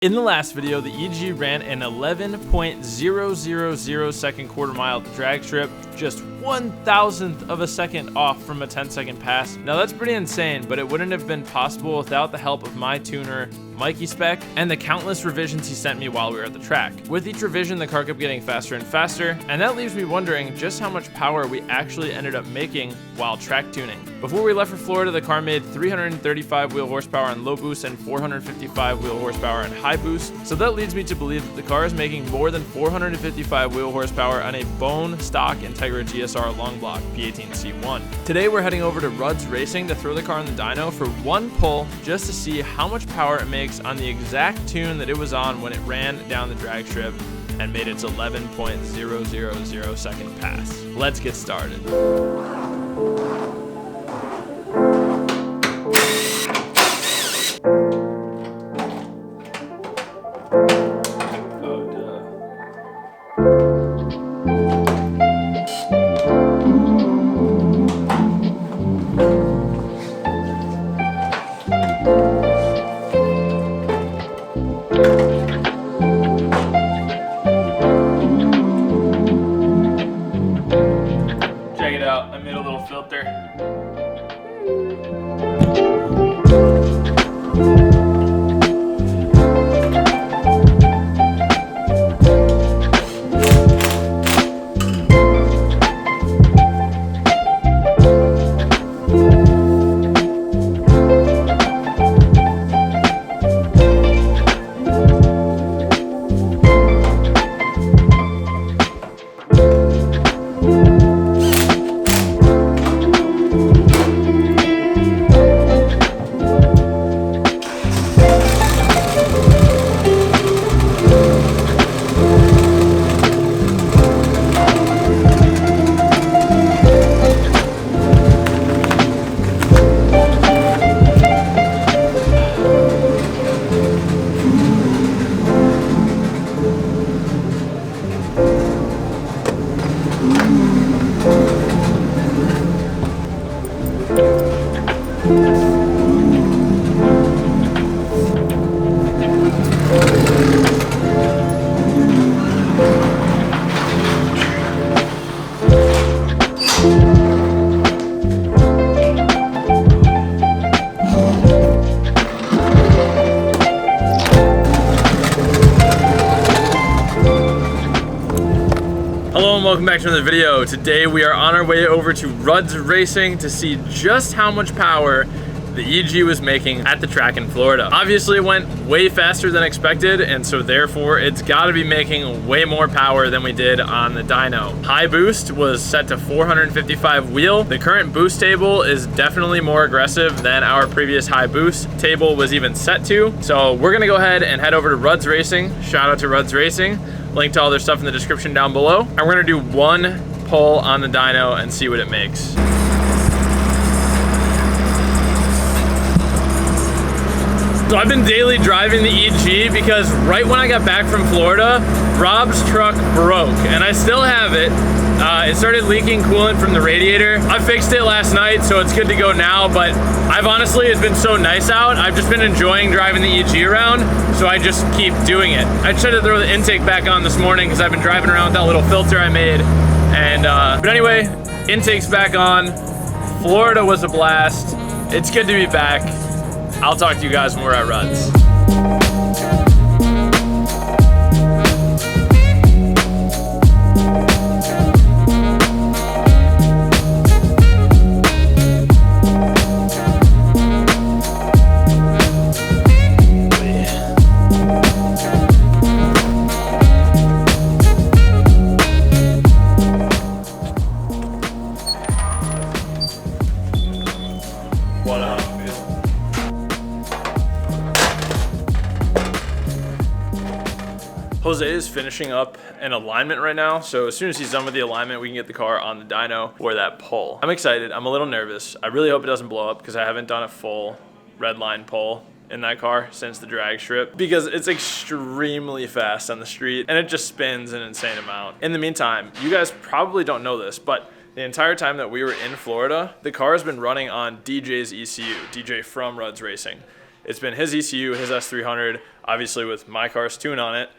In the last video, the EG ran an 11.000 second quarter mile at the drag strip, just 1,000th of a second off from a 10-second pass. Now that's pretty insane, but it wouldn't have been possible without the help of my tuner, Mikey Spec, and the countless revisions he sent me while we were at the track. With each revision, the car kept getting faster and faster, and that leaves me wondering just how much power we actually ended up making while track tuning. Before we left for Florida, the car made 335 wheel horsepower on low boost and 455 wheel horsepower on high boost, so that leads me to believe that the car is making more than 455 wheel horsepower on a StOcK Integra GSR long block B18C1. Today we're heading over to Rudd's Racing to throw the car on the dyno for one pull just to see how much power it makes on the exact tune that it was on when it ran down the drag strip and made its 11.000 second pass. Let's get started. Check it out, I made a little filter. Hello and welcome back to another video. Today we are on our way over to Rudd's Racing to see just how much power the EG was making at the track in Florida. Obviously it went way faster than expected, and so therefore it's got to be making way more power than we did on the dyno. High boost was set to 455 wheel. The current boost table is definitely more aggressive than our previous high boost table was even set to. So we're gonna go ahead and head over to Rudd's Racing. Shout out to Rudd's Racing. Link to all their stuff in the description down below. And we're gonna do one pull on the dyno and see what it makes. So I've been daily driving the EG because right when I got back from Florida, Rob's truck broke and I still have it. It started leaking coolant from the radiator. I fixed it last night, so it's good to go now, but it's been so nice out, I've just been enjoying driving the EG around, so I just keep doing it. I tried to throw the intake back on this morning because I've been driving around with that little filter I made. And but anyway, intake's back on. Florida was a blast. It's good to be back. I'll talk to you guys more at Rudd's. What up? Jose is finishing up an alignment right now, so as soon as he's done with the alignment, we can get the car on the dyno for that pull. I'm excited. I'm a little nervous. I really hope it doesn't blow up because I haven't done a full red line pull in that car since the drag strip because it's extremely fast on the street and it just spins an insane amount. In the meantime, you guys probably don't know this, but the entire time that we were in Florida, the car has been running on DJ's ECU, DJ from Rudd's Racing. It's been his ECU, his S300, obviously with my car's tune on it.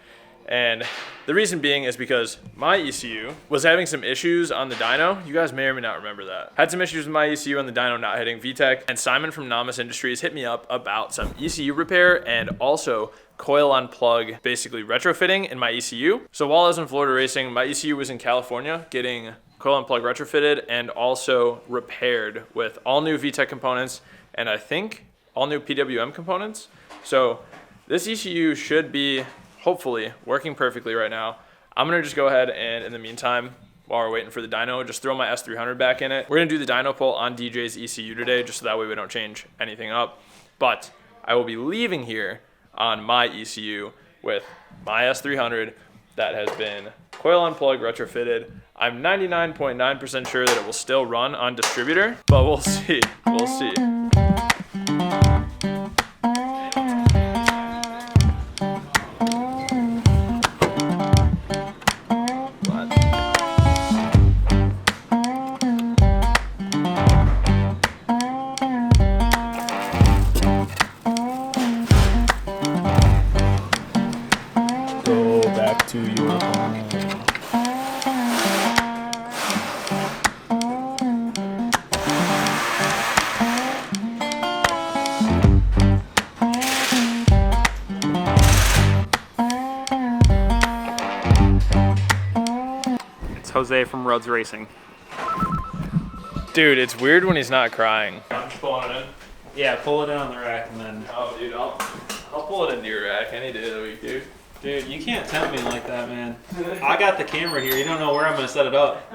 And the reason being is because my ECU was having some issues on the dyno. You guys may or may not remember that. Had some issues with my ECU on the dyno not hitting VTEC, and Simon from Namas Industries hit me up about some ECU repair and also coil on plug, basically retrofitting in my ECU. So while I was in Florida racing, my ECU was in California getting coil on plug retrofitted and also repaired with all new VTEC components and I think all new PWM components. So this ECU should be hopefully working perfectly right now. I'm gonna just go ahead and in the meantime, while we're waiting for the dyno, just throw my S300 back in it. We're gonna do the dyno pull on DJ's ECU today, just so that way we don't change anything up. But I will be leaving here on my ECU with my S300 that has been coil on plug retrofitted. I'm 99.9% sure that it will still run on distributor, but we'll see, we'll see. To your home. It's Jose from Rudd's Racing. Dude, it's weird when he's not crying. I'm just pulling it in. Yeah, pull it in on the rack and then. Oh, dude, I'll pull it into your rack any day of the week, dude. Dude, you can't tempt me like that, man. I got the camera here. You don't know where I'm gonna set it up.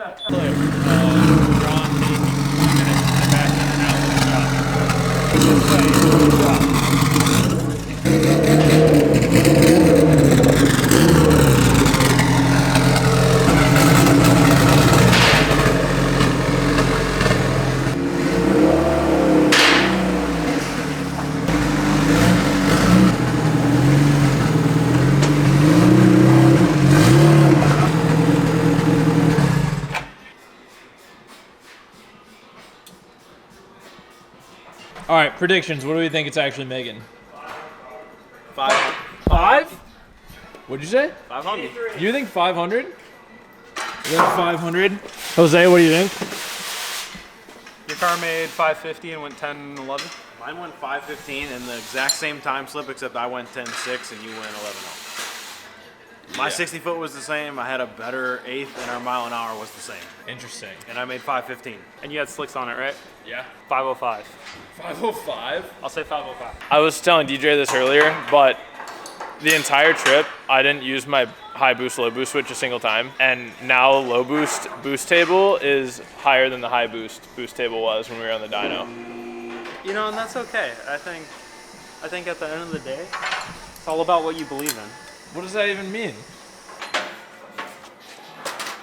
All right, predictions. What do we think it's actually making? 5? What'd you say? 500. You think 500? You think 500? Jose, what do you think? Your car made 550 and went 10-11? Mine went 5:15 and the exact same time slip, except I went 10.6 and you went 11.0. My 60 foot was the same. I had a better eighth, and our mile an hour was the same. Interesting. And I made 5:15. And you had slicks on it, right? Yeah. 505. 505? I'll say 505. I was telling DJ this earlier, but the entire trip, I didn't use my high boost, low boost switch a single time. And now low boost table is higher than the high boost table was when we were on the dyno. You know, and that's okay. I think at the end of the day, it's all about what you believe in. What does that even mean?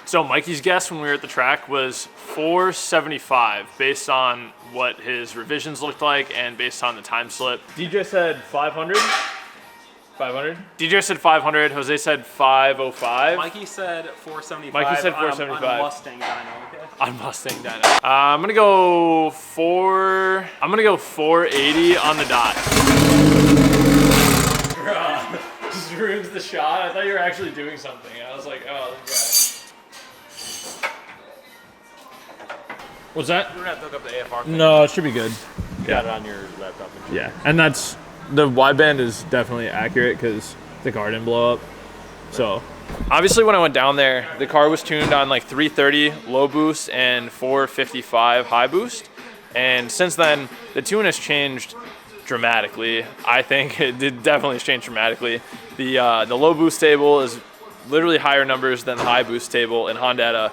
So Mikey's guess when we were at the track was 475 based on what his revisions looked like and based on the time slip. DJ said 500? 500? DJ said 500, Jose said 505. Mikey said 475. Mikey said 475. On Mustang dyno, okay? On Mustang dyno. I'm gonna go 480 on the dot. Just ruins the shot. I thought you were actually doing something. I was like, oh, this guy. What's that? You're gonna have to hook up the AFR thing. No, it should be good. You got it on your laptop. Yeah, and that's, the wideband is definitely accurate because the car didn't blow up. So, obviously when I went down there, the car was tuned on like 330 low boost and 455 high boost. And since then, the tune has changed dramatically. I think it did definitely change dramatically. The low boost table is literally higher numbers than the high boost table in HoNdA.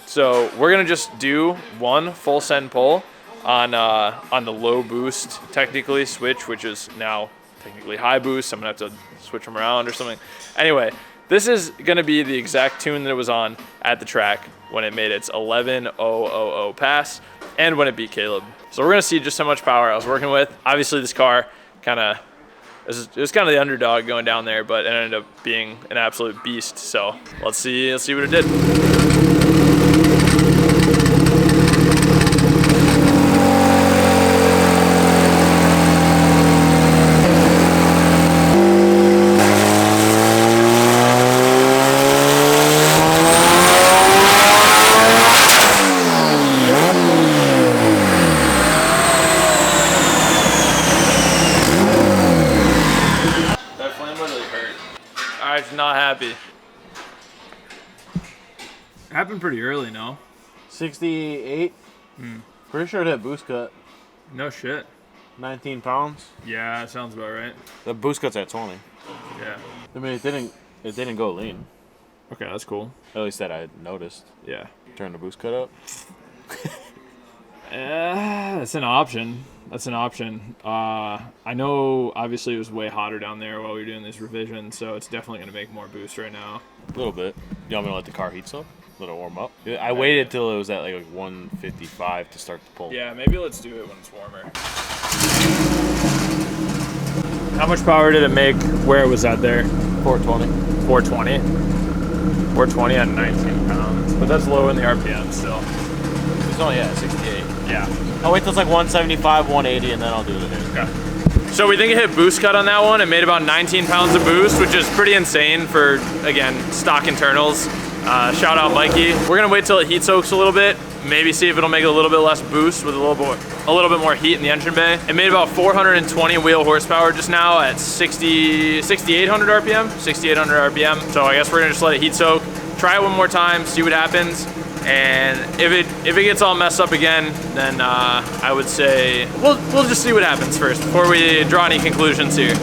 So we're gonna just do one full send pull on the low boost technically switch, which is now technically high boost. I'm gonna have to switch them around or something. Anyway, this is gonna be the exact tune that it was on at the track when it made its 11.000 pass and when it beat Caleb. So we're gonna see just how much power I was working with. Obviously this car it was kind of the underdog going down there, but it ended up being an absolute beast. So let's see what it did. Alright, not happy. Happened pretty early, no? 68. Pretty sure it hit boost cut. No shit. 19 pounds. Yeah, that sounds about right. The boost cut's at 20. Yeah. I mean, it didn't go lean. Okay, that's cool. At least that I noticed. Yeah. Turn the boost cut up. That's an option. That's an option. I know obviously it was way hotter down there while we were doing this revision, so it's definitely going to make more boost right now. A little bit. You want me to let the car heat up? Let it warm up? I waited till it was at like 155 to start the pull. Yeah, maybe let's do it when it's warmer. How much power did it make where it was at there? 420. 420? 420 at 19 pounds. But that's low in the RPM still. It's only at 68. Yeah. I'll wait till it's like 175, 180, and then I'll do the hit. Okay. So we think it hit boost cut on that one. It made about 19 pounds of boost, which is pretty insane for, again, stock internals. Shout out Mikey. We're gonna wait till it heat soaks a little bit, maybe see if it'll make a little bit less boost with a little bit more heat in the engine bay. It made about 420 wheel horsepower just now at 6,800 RPM, 6,800 RPM. So I guess we're gonna just let it heat soak, try it one more time, see what happens. And if it gets all messed up again, then I would say we'll just see what happens first before we draw any conclusions here.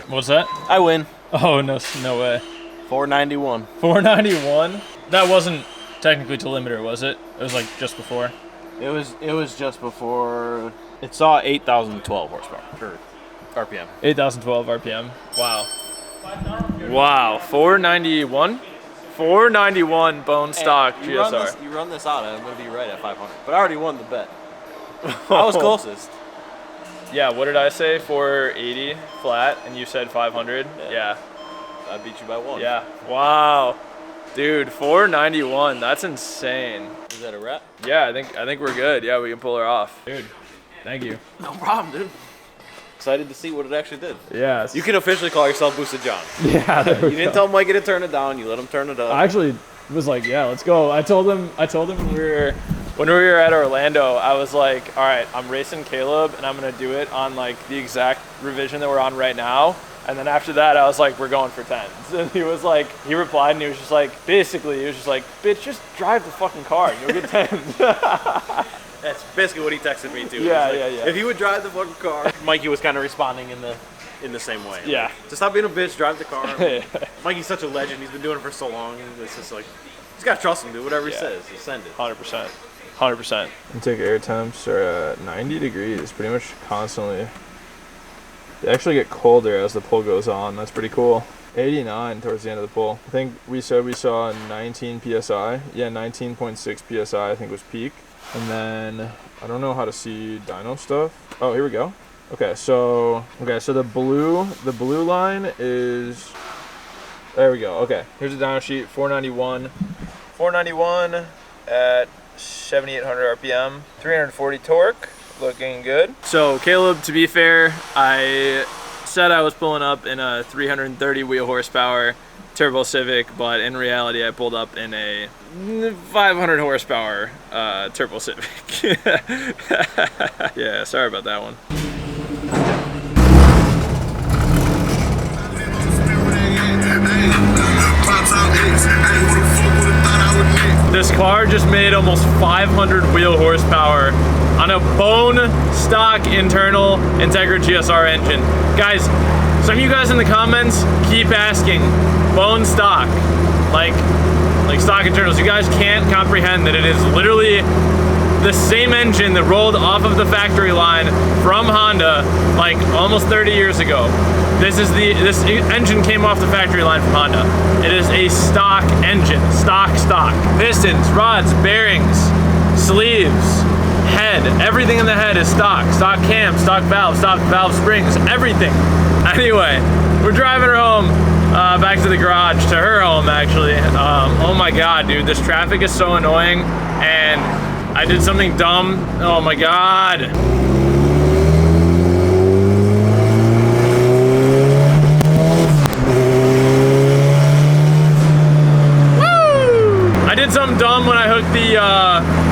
What's that? I win. Oh, no way. 491. 491? That wasn't technically to limiter, was it? It was like just before? It was just before. It saw 8,012 horsepower per RPM. 8,012 RPM. Wow. Wow. 491? 491 bOoSt GSR. You run this out, and I'm going to be right at 500. But I already won the bet. I was closest. Yeah, what did I say? 480 flat, and you said 500? Yeah. I beat you by 1. Yeah. Wow. Dude, 491. That's insane. Is that a wrap? Yeah, I think we're good. Yeah, we can pull her off. Dude, thank you. No problem, dude. Excited to see what it actually did. Yeah. You can officially call yourself Boosted John. Yeah. You didn't tell Mikey to turn it down. You let him turn it up. I actually was like, yeah, let's go. I told him when we were at Orlando, I was like, all right, I'm racing Caleb, and I'm gonna do it on like the exact revision that we're on right now. And then after that, I was like, we're going for 10s. And he was like, he replied, and he was just like, basically, he was just like, bitch, just drive the fucking car, and you'll get 10s. That's basically what he texted me too. Yeah, like, yeah. If he would drive the fucking car, Mikey was kind of responding in the same way. Yeah. Like, just stop being a bitch, drive the car. Mikey's such a legend. He's been doing it for so long, and it's just like, he's got to trust him, dude. Whatever he says, just send it. 100%. 100%. Intake air temps are at 90 degrees, pretty much constantly. They actually get colder as the pull goes on. That's pretty cool. 89 towards the end of the pull. I think we said we saw 19 PSI. Yeah, 19.6 PSI I think was peak. And then I don't know how to see dyno stuff. Oh, here we go. Okay, so the blue line is, there we go. Okay, here's the dyno sheet. 491 at 7,800 RPM, 340 torque, looking good. So Caleb, to be fair, I said I was pulling up in a 330 wheel horsepower Turbo Civic, but in reality I pulled up in a 500 horsepower Turbo Civic. Yeah, sorry about that one. This car just made almost 500 wheel horsepower on a bOoSt internal Integra GSR engine. Guys, some of you guys in the comments keep asking, bOoSt, like stock internals. You guys can't comprehend that it is literally the same engine that rolled off of the factory line from HoNdA like almost 30 years ago. This engine came off the factory line from HoNdA. It is a stock engine, stock. Pistons, rods, bearings, sleeves, head, everything in the head is stock. Stock cam, stock valve springs, everything. Anyway, we're driving her home, back to the garage, to her home actually. Oh my God, dude, this traffic is so annoying, and I did something dumb. Oh my God. something dumb when I hooked the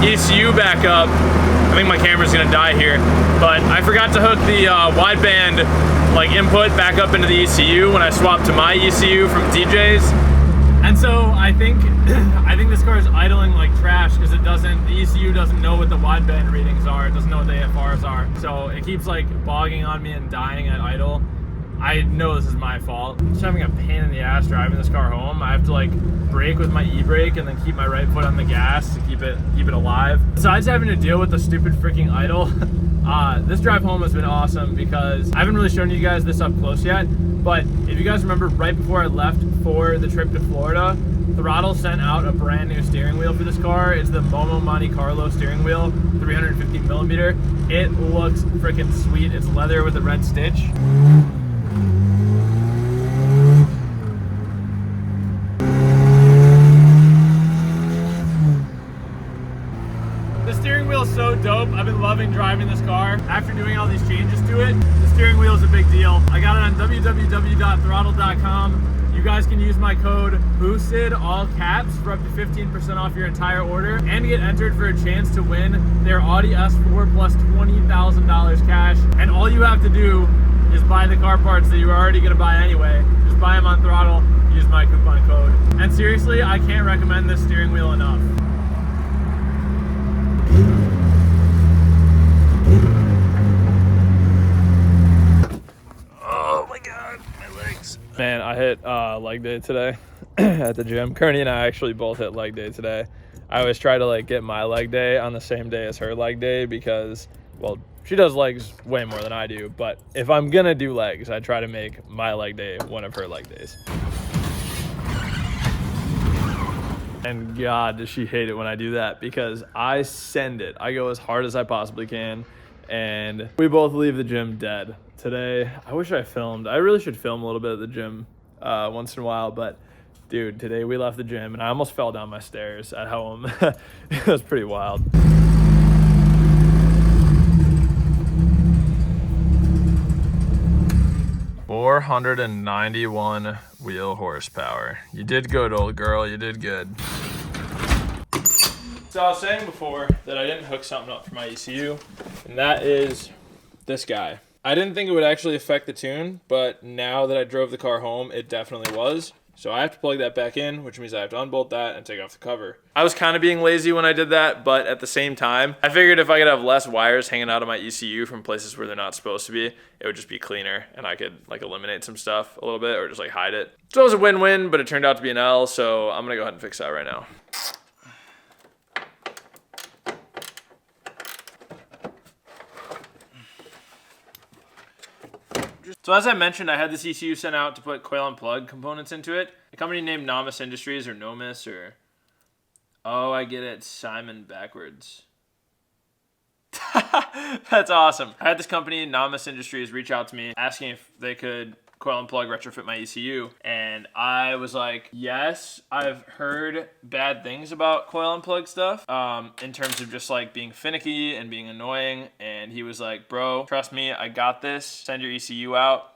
ECU back up. I think my camera's gonna die here, but I forgot to hook the wideband like input back up into the ECU when I swapped to my ECU from DJ's. And so I think this car is idling like trash because the ECU doesn't know what the wideband readings are. It doesn't know what the AFRs are. So it keeps like bogging on me and dying at idle. I know this is my fault. I'm just having a pain in the ass driving this car home. I have to like brake with my e-brake and then keep my right foot on the gas to keep it alive. Besides having to deal with the stupid freaking idle, this drive home has been awesome because I haven't really shown you guys this up close yet, but if you guys remember right before I left for the trip to Florida, Throttle sent out a brand new steering wheel for this car. It's the Momo Monte Carlo steering wheel, 350 millimeter. It looks freaking sweet. It's leather with a red stitch. So dope. I've been loving driving this car. After doing all these changes to it, the steering wheel is a big deal. I got it on www.throttle.com. You guys can use my code bOoSted, all caps, for up to 15% off your entire order and get entered for a chance to win their Audi S4 plus $20,000 cash. And all you have to do is buy the car parts that you were already gonna buy anyway. Just buy them on Throttle, use my coupon code. And seriously, I can't recommend this steering wheel enough. Man, I hit leg day today at the gym. Kearney and I actually both hit leg day today. I always try to like get my leg day on the same day as her leg day because, well, she does legs way more than I do. But if I'm gonna do legs, I try to make my leg day one of her leg days. And God, does she hate it when I do that because I send it. I go as hard as I possibly can. And we both leave the gym dead. Today, I wish I filmed. I really should film a little bit at the gym once in a while, but dude, today we left the gym and I almost fell down my stairs at home. It was pretty wild. $491 wheel horsepower. You did good, old girl. You did good. So I was saying before that I didn't hook something up for my ECU, and that is this guy. I didn't think it would actually affect the tune, but now that I drove the car home, it definitely was. So I have to plug that back in, which means I have to unbolt that and take off the cover. I was kind of being lazy when I did that, but at the same time, I figured if I could have less wires hanging out of my ECU from places where they're not supposed to be, it would just be cleaner and I could like eliminate some stuff a little bit or just like hide it. So it was a win-win, but it turned out to be an L, so I'm gonna go ahead and fix that right now. So as I mentioned, I had this ECU sent out to put coil and plug components into it. A company named Nomis Industries or Nomis or... Oh, I get it. Simon backwards. That's awesome. I had this company, Nomis Industries, reach out to me asking if they could coil and plug retrofit my ECU. And I was like, yes, I've heard bad things about coil and plug stuff in terms of just like being finicky and being annoying. And he was like, bro, trust me, I got this. Send your ECU out.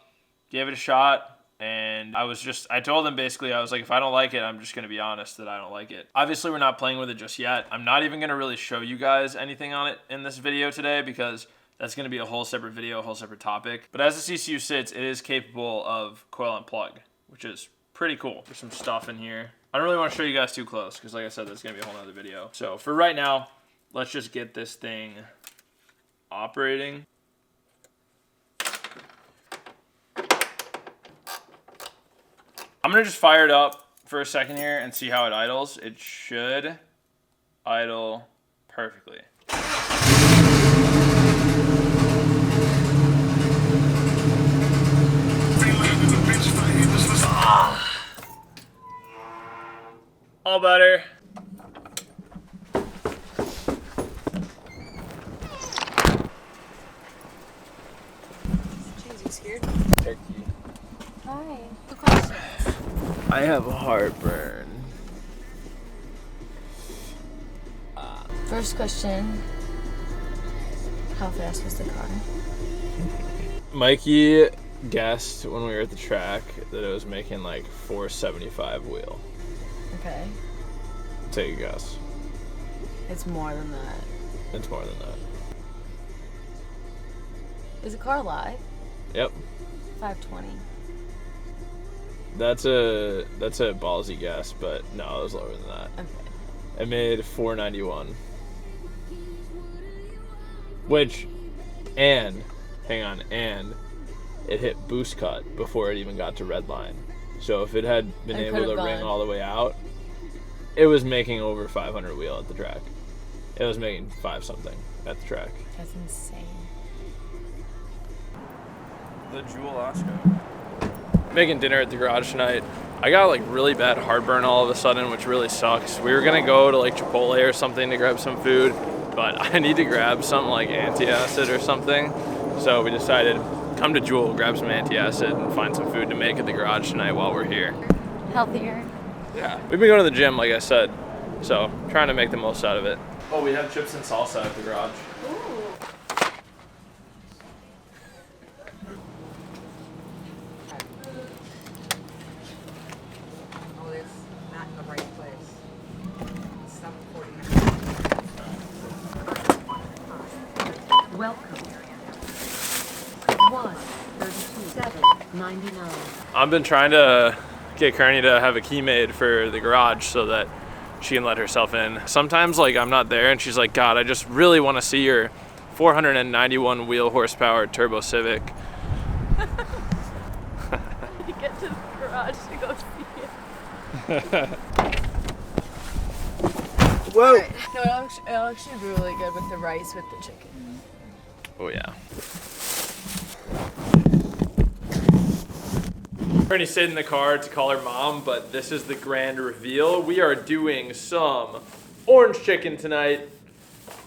Gave it a shot. And I told him basically, I was like, if I don't like it, I'm just going to be honest that I don't like it. Obviously, we're not playing with it just yet. I'm not even going to really show you guys anything on it in this video today because that's going to be a whole separate video, a whole separate topic. But as the ECU sits, it is capable of coil and plug, which is pretty cool. There's some stuff in here. I don't really want to show you guys too close because like I said, that's going to be a whole other video. So for right now, let's just get this thing operating. I'm going to just fire it up for a second here and see how it idles. It should idle perfectly. All better. Jeez, you scared? Turkey. Hi. Good question. I have heartburn. First question. How fast was the car? Mikey guessed when we were at the track that it was making like 475 wheel. Okay. Take a guess. It's more than that. It's more than that. Is the car live? Yep. 520. That's a ballsy guess, but no, it was lower than that. Okay. It made 491. Which, and it hit boost cut before it even got to red line. So if it had been able to ring all the way out, it was making over 500 wheel at the track. It was making 5 something at the track. That's insane. The Jewel Oscar. Making dinner at the garage tonight. I got like really bad heartburn all of a sudden, which really sucks. We were gonna go to like Chipotle or something to grab some food, but I need to grab something like antacid or something. So we decided, come to Jewel, grab some antacid, and find some food to make at the garage tonight while we're here. Healthier. Yeah. We've been going to the gym, like I said, so trying to make the most out of it. Oh, we have chips and salsa at the garage. Oh, it's not in the right place. 749. Welcome. 132,799. I've been trying to get Kearney to have a key made for the garage so that she can let herself in. Sometimes like I'm not there and she's like, God, I just really want to see your 491 wheel horsepower Turbo Civic. You get to the garage to go see it. Whoa! Right. No, it'll actually be really good with the rice with the chicken. Oh yeah. Kearney stayed in the car to call her mom, but this is the grand reveal. We are doing some orange chicken tonight.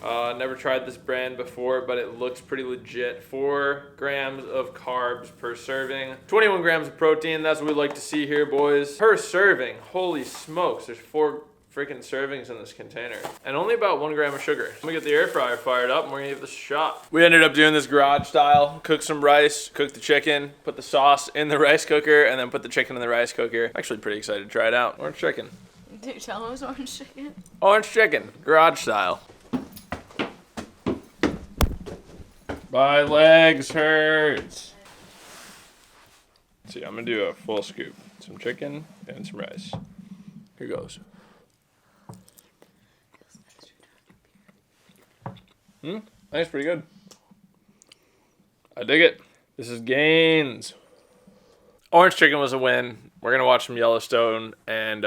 Never tried this brand before, but it looks pretty legit. 4 grams of carbs per serving. 21 grams of protein, that's what we like to see here, boys. Per serving, holy smokes, there's 4 freaking servings in this container. And only about 1 gram of sugar. I'm gonna get the air fryer fired up and we're gonna give this a shot. We ended up doing this garage style. Cook some rice, cook the chicken, put the sauce in the rice cooker, and then put the chicken in the rice cooker. Actually pretty excited to try it out. Orange chicken. Did you tell him it was orange chicken? Orange chicken, garage style. My legs hurts. See, I'm gonna do a full scoop. Some chicken and some rice. Here goes. I think it's pretty good. I dig it. This is Gaines. Orange chicken was a win. We're gonna watch some Yellowstone and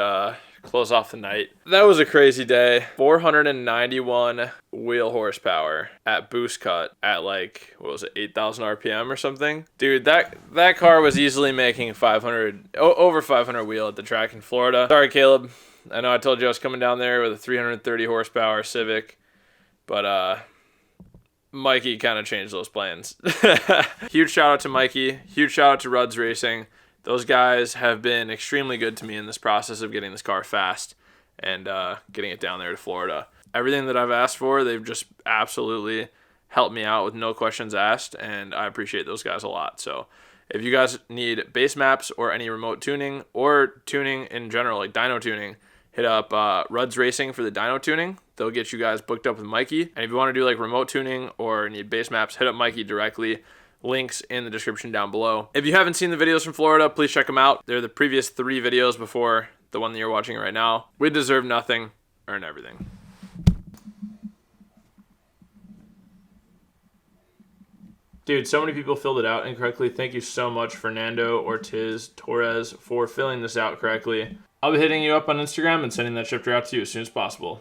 close off the night. That was a crazy day. 491 wheel horsepower at boost cut at like, what was it, 8,000 RPM or something? Dude, that car was easily making over 500 wheel at the track in Florida. Sorry, Caleb. I know I told you I was coming down there with a 330 horsepower Civic, but Mikey kind of changed those plans. Huge shout out to Mikey. Huge shout out to Rudd's Racing. Those guys have been extremely good to me in this process of getting this car fast and getting it down there to Florida. Everything that I've asked for, they've just absolutely helped me out with no questions asked, and I appreciate those guys a lot. So if you guys need base maps or any remote tuning or tuning in general, like dyno tuning, hit up Rudd's Racing for the dyno tuning. They'll get you guys booked up with Mikey. And if you want to do like remote tuning or need base maps, hit up Mikey directly. Links in the description down below. If you haven't seen the videos from Florida, please check them out. They're the previous 3 videos before the one that you're watching right now. We deserve nothing, earn everything. Dude, so many people filled it out incorrectly. Thank you so much, Fernando Ortiz Torres, for filling this out correctly. I'll be hitting you up on Instagram and sending that shifter out to you as soon as possible.